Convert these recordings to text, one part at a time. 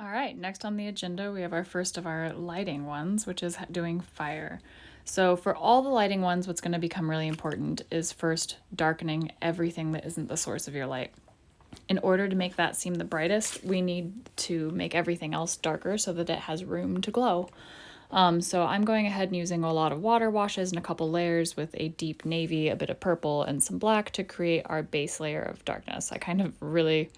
All right, next on the agenda, we have our first of our lighting ones, which is doing fire. So for all the lighting ones, what's going to become really important is first darkening everything that isn't the source of your light. In order to make that seem the brightest, we need to make everything else darker so that it has room to glow. So I'm going ahead and using a lot of water washes and a couple layers with a deep navy, a bit of purple, and some black to create our base layer of darkness. I kind of really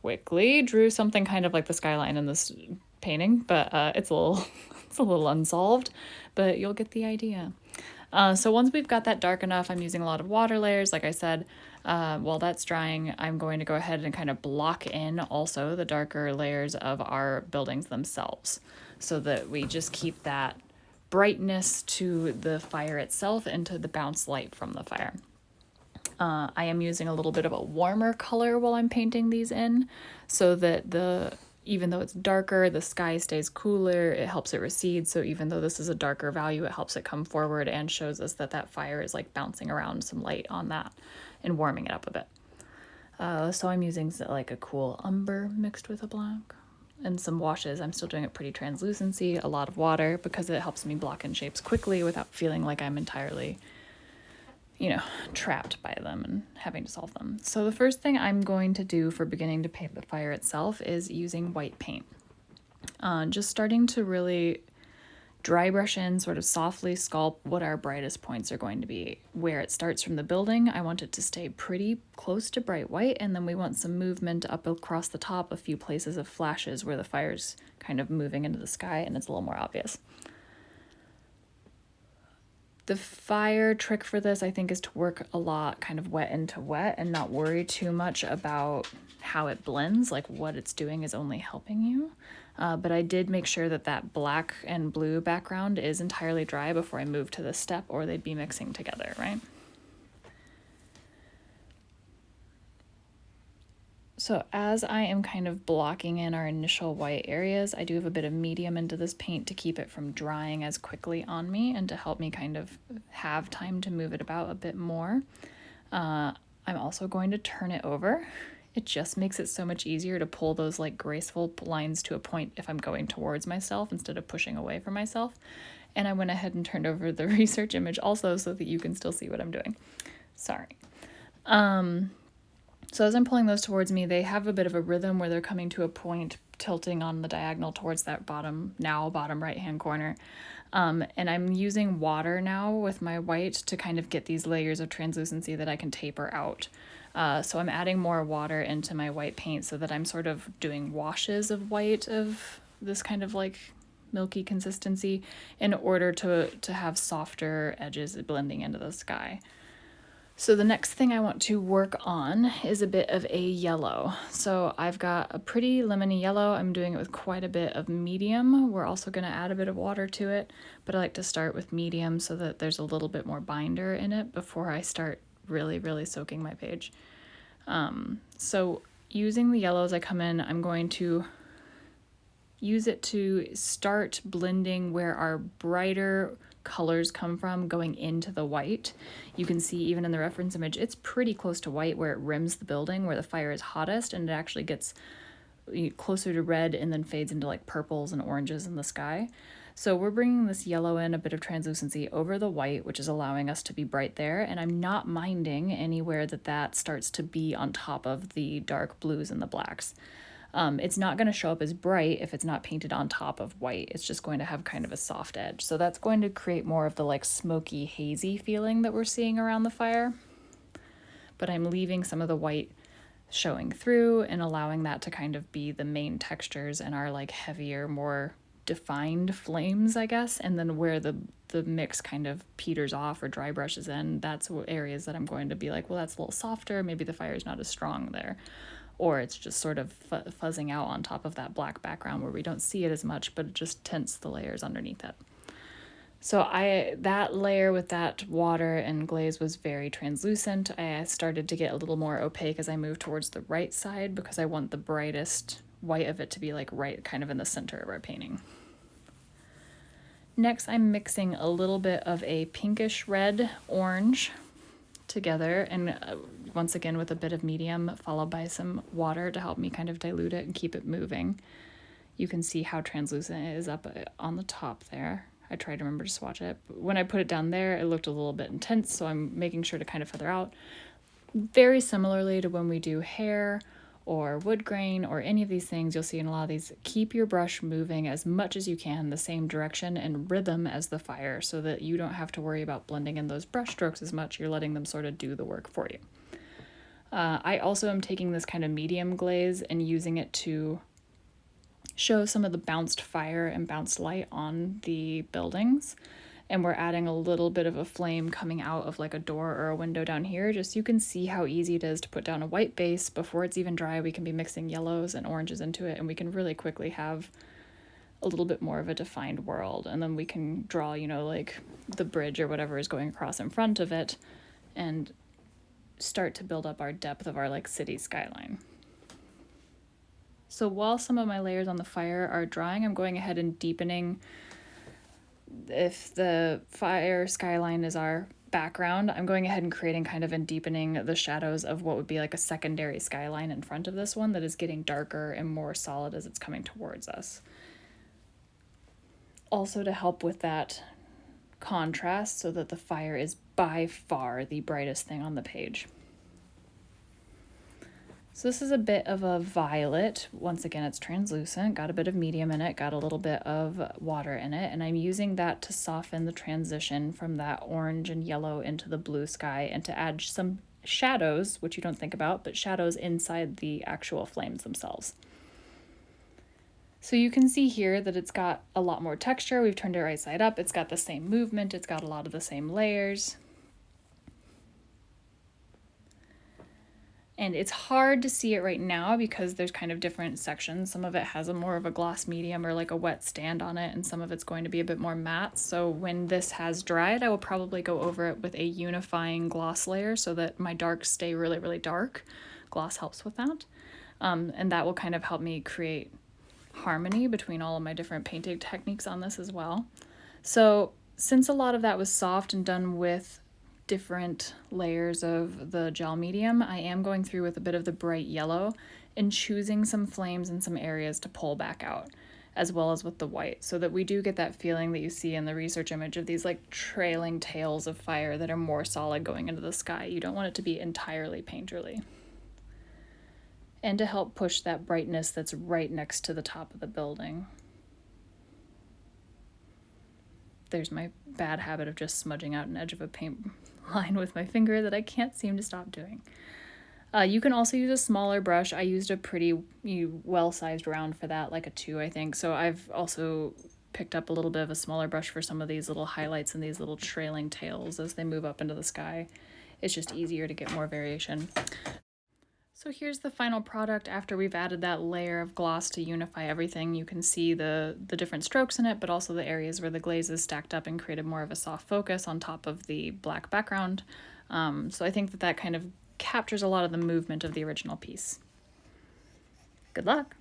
quickly drew something kind of like the skyline in this painting, but it's a little it's a little unsolved, but you'll get the idea. So once we've got that dark enough, I'm using a lot of water layers. Like I said, while that's drying, I'm going to go ahead and kind of block in also the darker layers of our buildings themselves so that we just keep that brightness to the fire itself and to the bounce light from the fire. I am using a little bit of a warmer color while I'm painting these in so that even though it's darker, the sky stays cooler, it helps it recede. So even though this is a darker value, it helps it come forward and shows us that that fire is like bouncing around some light on that and warming it up a bit. So I'm using like a cool umber mixed with a black and some washes. I'm still doing it pretty translucency, a lot of water because it helps me block in shapes quickly without feeling like I'm entirely trapped by them and having to solve them. So the first thing I'm going to do for beginning to paint the fire itself is using white paint. Just starting to really dry brush in, sort of softly sculpt what our brightest points are going to be. Where it starts from the building, I want it to stay pretty close to bright white, and then we want some movement up across the top, a few places of flashes where the fire's kind of moving into the sky and it's a little more obvious. The fire trick for this, I think, is to work a lot kind of wet into wet and not worry too much about how it blends, like what it's doing is only helping you. But I did make sure that that black and blue background is entirely dry before I move to this step, or they'd be mixing together, right? So as I am kind of blocking in our initial white areas, I do have a bit of medium into this paint to keep it from drying as quickly on me and to help me kind of have time to move it about a bit more. I'm also going to turn it over. It just makes it so much easier to pull those like graceful lines to a point if I'm going towards myself instead of pushing away from myself. And I went ahead and turned over the research image also so that you can still see what I'm doing. Sorry. So as I'm pulling those towards me, they have a bit of a rhythm where they're coming to a point tilting on the diagonal towards that bottom right-hand corner. And I'm using water now with my white to kind of get these layers of translucency that I can taper out. So I'm adding more water into my white paint so that I'm sort of doing washes of white of this kind of like milky consistency in order to have softer edges blending into the sky. So the next thing I want to work on is a bit of a yellow. So I've got a pretty lemony yellow. I'm doing it with quite a bit of medium. We're also going to add a bit of water to it, but I like to start with medium so that there's a little bit more binder in it before I start really, really soaking my page. So using the yellow as I come in, I'm going to use it to start blending where our brighter colors come from going into the white. You can see even in the reference image, it's pretty close to white where it rims the building where the fire is hottest, and it actually gets closer to red and then fades into like purples and oranges in the sky. So we're bringing this yellow in, a bit of translucency over the white, which is allowing us to be bright there. And I'm not minding anywhere that starts to be on top of the dark blues and the blacks. It's not going to show up as bright if it's not painted on top of white. It's just going to have kind of a soft edge. So that's going to create more of the like smoky, hazy feeling that we're seeing around the fire. But I'm leaving some of the white showing through and allowing that to kind of be the main textures and our like heavier, more defined flames, I guess. And then where the mix kind of peters off or dry brushes in, that's areas that I'm going to be like, well, that's a little softer. Maybe the fire's not as strong there. Or it's just sort of fuzzing out on top of that black background where we don't see it as much, but it just tints the layers underneath it. So that layer with that water and glaze was very translucent. I started to get a little more opaque as I moved towards the right side because I want the brightest white of it to be like right kind of in the center of our painting. Next, I'm mixing a little bit of a pinkish red orange together and once again with a bit of medium followed by some water to help me kind of dilute it and keep it moving. You can see how translucent it is up on the top there. I tried to remember to swatch it. But when I put it down there, it looked a little bit intense, so I'm making sure to kind of feather out. Very similarly to when we do hair or wood grain or any of these things, you'll see in a lot of these, keep your brush moving as much as you can the same direction and rhythm as the fire so that you don't have to worry about blending in those brush strokes as much. You're letting them sort of do the work for you. I also am taking this kind of medium glaze and using it to show some of the bounced fire and bounced light on the buildings. And we're adding a little bit of a flame coming out of like a door or a window down here, just so you can see how easy it is to put down a white base. Before it's even dry, we can be mixing yellows and oranges into it, and we can really quickly have a little bit more of a defined world. And then we can draw, you know, like the bridge or whatever is going across in front of it and start to build up our depth of our like city skyline. So while some of my layers on the fire are drying, I'm going ahead and deepening. If the fire skyline is our background, I'm going ahead and creating kind of and deepening the shadows of what would be like a secondary skyline in front of this one that is getting darker and more solid as it's coming towards us. Also to help with that contrast so that the fire is by far the brightest thing on the page. So this is a bit of a violet. Once again, it's translucent, got a bit of medium in it, got a little bit of water in it, and I'm using that to soften the transition from that orange and yellow into the blue sky and to add some shadows, which you don't think about, but shadows inside the actual flames themselves. So you can see here that it's got a lot more texture. We've turned it right side up. It's got the same movement. It's got a lot of the same layers. And it's hard to see it right now because there's kind of different sections. Some of it has a more of a gloss medium or like a wet stand on it, and some of it's going to be a bit more matte. So when this has dried, I will probably go over it with a unifying gloss layer so that my darks stay really, really dark. Gloss helps with that. And that will kind of help me create harmony between all of my different painting techniques on this as well. So since a lot of that was soft and done with different layers of the gel medium, I am going through with a bit of the bright yellow and choosing some flames in some areas to pull back out, as well as with the white, so that we do get that feeling that you see in the research image of these like trailing tails of fire that are more solid going into the sky. You don't want it to be entirely painterly. And to help push that brightness that's right next to the top of the building. There's my bad habit of just smudging out an edge of a paint line with my finger that I can't seem to stop doing. You can also use a smaller brush. I used a pretty well-sized round for that, like a 2, I think. So I've also picked up a little bit of a smaller brush for some of these little highlights and these little trailing tails as they move up into the sky. It's just easier to get more variation. So here's the final product after we've added that layer of gloss to unify everything. You can see the different strokes in it, but also the areas where the glaze is stacked up and created more of a soft focus on top of the black background. So I think that kind of captures a lot of the movement of the original piece. Good luck!